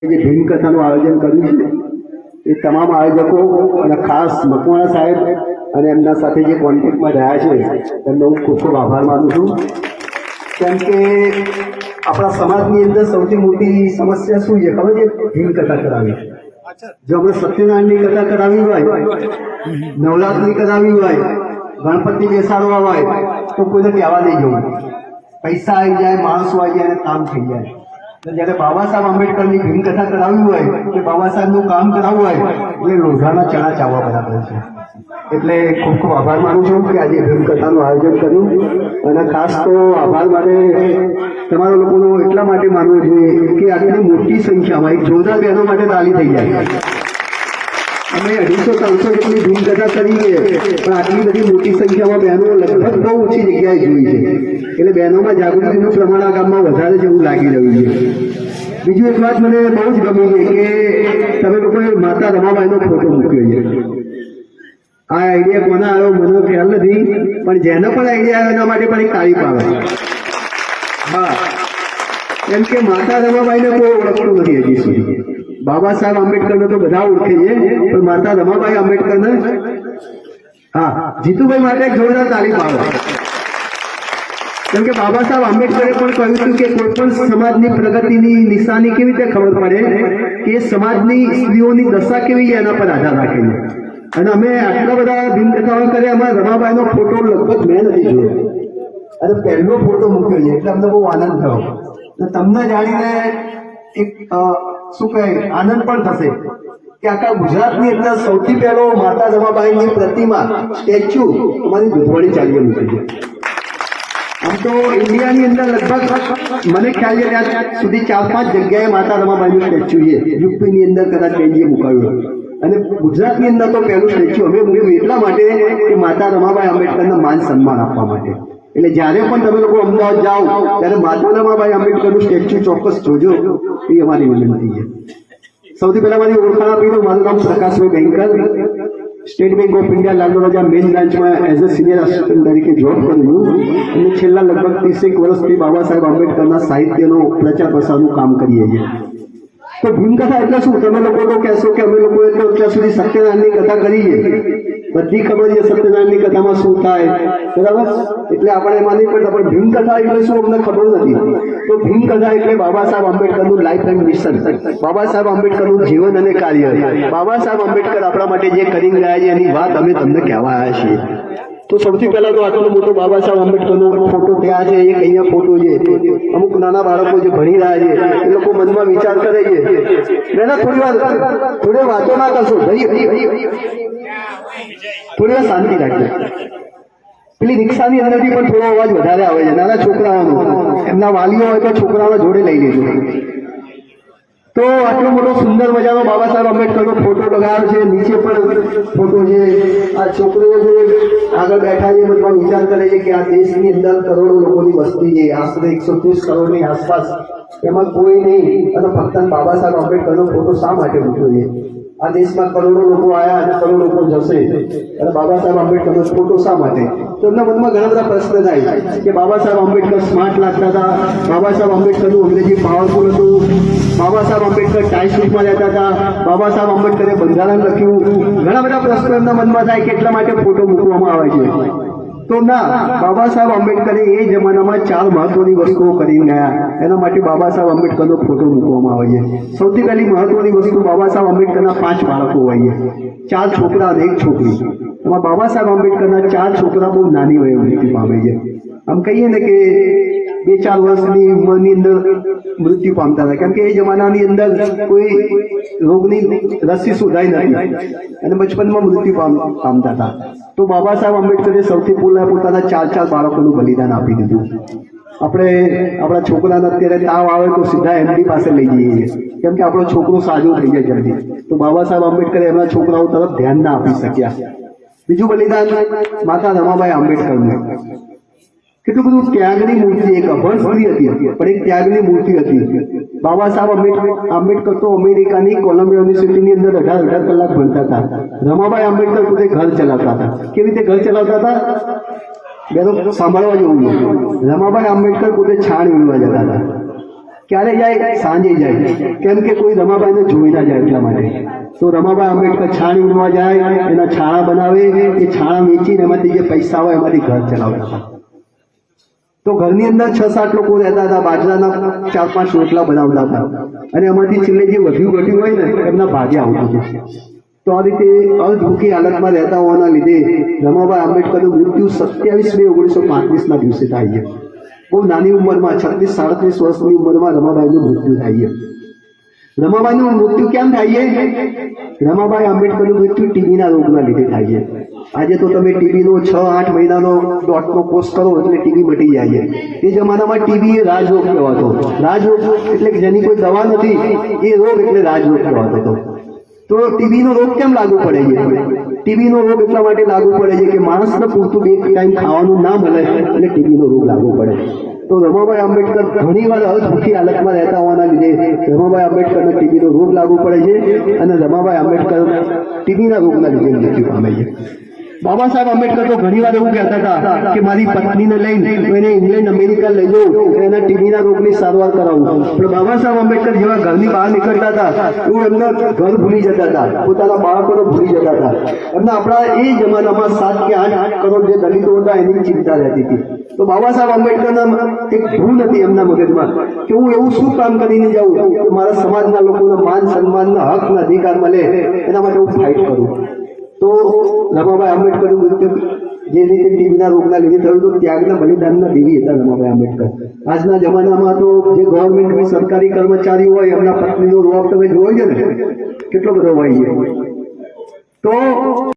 જે ભીમ કથાનું આયોજન કર્યું છે એ તમામ આયોજકો અને ખાસ મકવાણા સાહેબ અને એમના સાથે જે કોન્ટેક્ટમાં રહ્યા છે એમનો હું ખૂબ ખૂબ આભાર માનું છું. કેમ કે આપણા સમાજની અંદર સૌથી મોટી સમસ્યા શું છે ખબર છે? ભીમ કથા કરાવી. જો આપણે સત્યનારાયણની કથા કરાવી હોય, નવરાત્રિ કરાવી હોય, ગણપતિ બેસાડવા હોય તો કોઈને કહેવા નહીં જવું. પૈસા આવી જાય, માણસો આવી જાય અને કામ થઈ જાય. જ્યારે બાબા સાહેબ આંબેડકરની ભીમ કથા કરાવી હોય કે બાબા સાહેબનું કામ કરાવવું હોય એટલે લોઢાના ચણા ચાવવા બરાબર છે. એટલે ખૂબ ખૂબ આભાર માનું છું કે આજે ભીમ કથાનું આયોજન કર્યું. અને ખાસ તો આભાર મારે તમારા લોકોનો એટલા માટે માનવો જોઈએ કે આટલી મોટી સંખ્યામાં એક જોરદાર બહેનો માટે તાલી થઈ જાય. અમે 250-300 જેટલી ભીમ કથા કરી છે, પણ આટલી બધી મોટી સંખ્યામાં બહેનો લગભગ બહુ ઓછી જગ્યાએ જોઈ છે. એટલે બહેનોમાં જાગૃતિનું પ્રમાણ આ ગામમાં વધારે જેવું લાગી રહ્યું છે. બીજું એક વાત મને બહુ જ ગમી છે કે તમે લોકોએ માતા રમાબાઈનો ફોટો મૂક્યો છે. આ આઈડિયા કોના આવ્યો મને ખ્યાલ નથી, પણ જેનો પણ આઈડિયા આવ્યો એના માટે પણ એક તારીફ આવે. હા, કેમ કે માતા રમાબાઈને કોઈ ઓળખતું નથી હજી સુધી. બાબા સાહેબ આંબેડકરને તો બધા ઓળખે છે, પણ માતા રમાબાઈ આંબેડકરને હા જીતુભાઈ માટે એક જોરદાર તારીફ આવે. કેમ કે બાબા સાહેબ આંબેડકરે પણ કહ્યું હતું કે કોઈ પણ સમાજની પ્રગતિની નિશાની કેવી રીતે ખબર પડે કે સમાજની સ્ત્રીઓની દશા કેવી છે એના પર આધાર રાખે છે. અને અમે આટલા બધા ભીમ કથાઓ કર્યા, એમાં રમાબાઈનો ફોટો લગભગ મેં નથી જોયો અને પહેલો ફોટો મૂક્યો છે એટલે અમને બહુ આનંદ થયો. તમને જાણીને એક શું કહે આનંદ પણ થશે કે આખા ગુજરાતની અંદર સૌથી પહેલો માતા રમાબાઈની પ્રતિમા સ્ટેચ્યુ અમારી દૂધવાડી ચાલીએ મૂકી છે. આમ તો ઇન્ડિયાની અંદર લગભગ મને ખ્યાલ છે ત્યાં સુધી 4-5 જગ્યાએ માતા રમાબાઈનું સ્ટેચ્યુ છે. યુપીની અંદર કદાચ પેન્જીએ મુકાયું અને ગુજરાતની અંદર તો પહેલું સ્ટેચ્યુ અમે મૂક્યું એટલા માટે કે માતા રમાબાઈ આંબેડકરને માન સન્માન આપવા માટે. એટલે જ્યારે પણ તમે લોકો અમદાવાદ જાઓ ત્યારે માતા રમાબાઈ આંબેડકરનું સ્ટેચ્યુ ચોક્કસ જોજો, એ અમારી વિનંતી છે. સૌથી પહેલા મારી ઓળખાણ આપી દઉં. મારું નામ Prakashbhai Banker, State Bank of India Laldarwaja main બ્રાન્ચમાં એઝ અ સિનિયર આસિસ્ટન્ટ તરીકે જોબ કરું છું. અને છેલ્લા લગભગ 30 વર્ષથી બાબા સાહેબ આંબેડકરના સાહિત્યનો પ્રચાર પ્રસારનું કામ કરીએ છીએ. તો ભીમ કથા એટલે શું? તમે લોકો તો કહેશો કે અમે લોકોએ તો અત્યાર સુધી સત્યનારાયણની કથા કરી છે, બધી ખબર છે સત્યનારાયણની કથામાં શું થાય, બરાબર? એટલે આપણે એમાં નહીં પડતા, પણ ભીમ કથા એટલે શું અમને ખબર નથી. તો ભીમ કથા એટલે Baba Saheb આંબેડકરનું life and mission, Baba Saheb આંબેડકરનું જીવન અને કાર્ય, બાબા સાહેબ આંબેડકર આપણા માટે જે કરી રહ્યા છે એની વાત અમે તમને કહેવા આવ્યા છીએ. તો સૌથી પહેલા તો આટલો મોટો બાબા સાહેબ આંબેડકરનો ફોટો ત્યાં છે, એક અહીંયા ફોટો છે. અમુક નાના બાળકો જે ભણી રહ્યા છે એ લોકો મનમાં વિચાર કરે છે બેના થોડી વાતો ના કરશો, થોડી વાર શાંતિ રાખજો. પેલી રિક્ષાની અંદરથી પણ થોડો અવાજ વધારે આવે છે, નાના છોકરાઓનો. એમના વાલીઓ હોય તો છોકરાઓને જોડે લઈ લેજો. તો આટલો મોટો સુંદર મજાનો બાબા સાહેબ આંબેડકરનો ફોટો લગાવ્યો છે. નીચે પણ ફોટો છે. આ છોકરીઓ જે આગળ બેઠા છે બધા વિચાર કરે છે કે આ દેશની અંદર કરોડો લોકોની વસ્તી છે, આશરે 130 કરોડની આસપાસ, એમાં કોઈ નહીં અને ફક્ત બાબા સાહેબ આંબેડકરનો ફોટો શા માટે મૂક્યો છે? આ દેશમાં કરોડો લોકો આવ્યા અને કરોડો લોકો જશે, અને બાબા સાહેબ આંબેડકરનો ફોટો શા માટે? તો એમના મનમાં ઘણા બધા પ્રશ્ન થાય કે બાબા સાહેબ આંબેડકર સ્માર્ટ લાગતા હતા, બાબા સાહેબ આંબેડકરનું અંગ્રેજી પાવરફુલ હતું, બાબા સાહેબ આંબેડકર ટાઈ સૂટમાં રહેતા હતા, બાબા સાહેબ આંબેડકરે બંધારણ લખ્યું. ઘણા બધા પ્રશ્નો એમના મનમાં થાય કે એટલા માટે ફોટો મૂકવામાં આવે છે. તો ના, બાબા સાહેબ આંબેડકરે એ જમાનામાં 4 મહત્વની વસ્તુઓ કરી ગયા, એના માટે બાબા સાહેબ આંબેડકરનો ફોટો મૂકવામાં આવે છે. સૌથી પહેલી મહત્વની વસ્તુ, બાબા સાહેબ આંબેડકરના 5 બાળકો હોય છે, 4 છોકરા અને 1 છોકરી. એમાં બાબા સાહેબ આંબેડકરના 4 છોકરા બહુ નાની વયે મૃત્યુ પામે છે. આમ કહીએ ને કે 2-4 વર્ષની ઉંમરની અંદર મૃત્યુ પામતા હતા, કેમ કે એ જમાનાની અંદર કોઈ રોગની રસી શોધાઈ નથી અને બચપનમાં મૃત્યુ પામતા હતા. તો બાબા સાહેબ આંબેડકરે સૌથી પહેલા પોતાના 4 બાળકોનું બલિદાન આપી દીધું. આપણે આપણા છોકરાને અત્યારે તાવ આવે તો સીધા એમડી પાસે લઈ જઈએ, કેમ કે આપણો છોકરો સાજો થઈ જાય જલ્દી. તો બાબા સાહેબ આંબેડકરે એમના છોકરાઓ તરફ ધ્યાન ના આપી શક્યા. બીજું બલિદાન માતા રમાબાઈ આંબેડકરનું. કેટલું બધું ત્યાગની મૂર્તિ, એક અભણ સ્ત્રી હતી પણ એક ત્યાગની મૂર્તિ હતી. બાબા સાહેબ આંબેડકર તો અમેરિકાની કોલંબિયા યુનિવર્સિટીની અંદર 18 કલાક ભણતા હતા. રમાબાઈ આંબેડકર પોતે ઘર ચલાવતા હતા. કેવી રીતે ઘર ચલાવતા હતા? સાંભળવા જેવું. રમાબાઈ આંબેડકર પોતે છાણ વીણવા જતા હતા. ક્યારે જાય? સાંજે જાય, કેમ કે કોઈ રમાબાઈને જોઈ ના જાય એટલા માટે. તો રમાબાઈ આંબેડકર છાણી ઉડવા જાય, એના છાણા બનાવે, એ છાણા વેચીને એમાંથી જે પૈસા હોય એમાંથી ઘર ચલાવતા. તો ઘરની અંદર 6-7 લોકો રહેતા હતા, બાજરાના 4-5 રોટલા બનાવતા હતા, અને એમાંથી છેલ્લે જે વધ્યું ઘટ્યું હોય ને એમના ભાગે આવતું હતું. તો આ રીતે અર્ધભૂખી હાલતમાં રહેતા હોવાના લીધે રમાબાઈ આંબેડકરનું મૃત્યુ 27 મે 1935ના દિવસે થાય છે. બહુ નાની ઉંમરમાં 36-37 વર્ષની ઉંમરમાં રમાબાઈનું મૃત્યુ થાય છે. રમાબાઈનું મૃત્યુ કેમ થાય છે? રમાબાઈ આંબેડકરનું મૃત્યુ ટીબીના રોગના લીધે થાય છે. આજે તો તમે ટીબીનો 6-8 મહિનાનો ડોટનો કોર્સ કરો એટલે ટીબી મટી જાય છે. એ જમાનામાં ટીબી એ રાજરોગ કહેવાતો. રાજરોગ એટલે કે જેની કોઈ દવા નથી, એ રોગ એટલે રાજરોગ કહેવાતો હતો. તો ટીબીનો રોગ કેમ લાગુ પડે છે? ટીબીનો રોગ એટલા માટે લાગુ પડે છે કે માણસને પૂરતું 2 ટાઈમ ખાવાનું ના મળે એટલે ટીબીનો રોગ લાગુ પડે. તો રમાબાઈ આંબેડકર ઘણીવાર અર્ધભૂખી હાલતમાં રહેતા હોવાના લીધે રમાબાઈ આંબેડકરને ટીબીનો રોગ લાગુ પડે છે, અને રમાબાઈ આંબેડકર ટીબીના રોગના લીધે મૃત્યુ પામે છે. બાબા સાહેબ આંબેડકર તો ઘણીવાર એવું કહેતા હતા કે મારી પત્નીને લઈને એને ઇંગ્લેન્ડ અમેરિકા લઈ જાઉં, એના ટીબીના રોગની સારવાર કરાવું. પણ બાબા સાહેબ આંબેડકર જેવા ઘરની બહાર નીકળતા હતા એવું એમના ઘર ભૂલી જતા હતા, પોતાના બાળકોને ભૂલી જતા હતા. એમના આપણા એ જમાનામાં 7 કે 8 કરોડ જે દલિતો હતા એની ચિંતા રહેતી હતી. તો બાબા સાહેબ આંબેડકરના એક ભૂલ હતી એમના મગજમાં કે હું એવું શું કામ કરીને જાઉં કે મારા સમાજના લોકોને માન સન્માનના હકના અધિકાર મળે, એના માટે હું ફાઇટ કરું. તો રમાબાઈ આંબેડકરનું મૃત્યુ જે રીતે ટીબીના રોગના લીધે થયું તો ત્યાગના બલિદાનના દેવી હતા રમાબાઈ આંબેડકર. આજના જમાનામાં તો જે ગવર્મેન્ટ સરકારી કર્મચારી હોય એમના પત્નીનો રોગ તમે જોયો છે ને, કેટલો બધો હોય છે. તો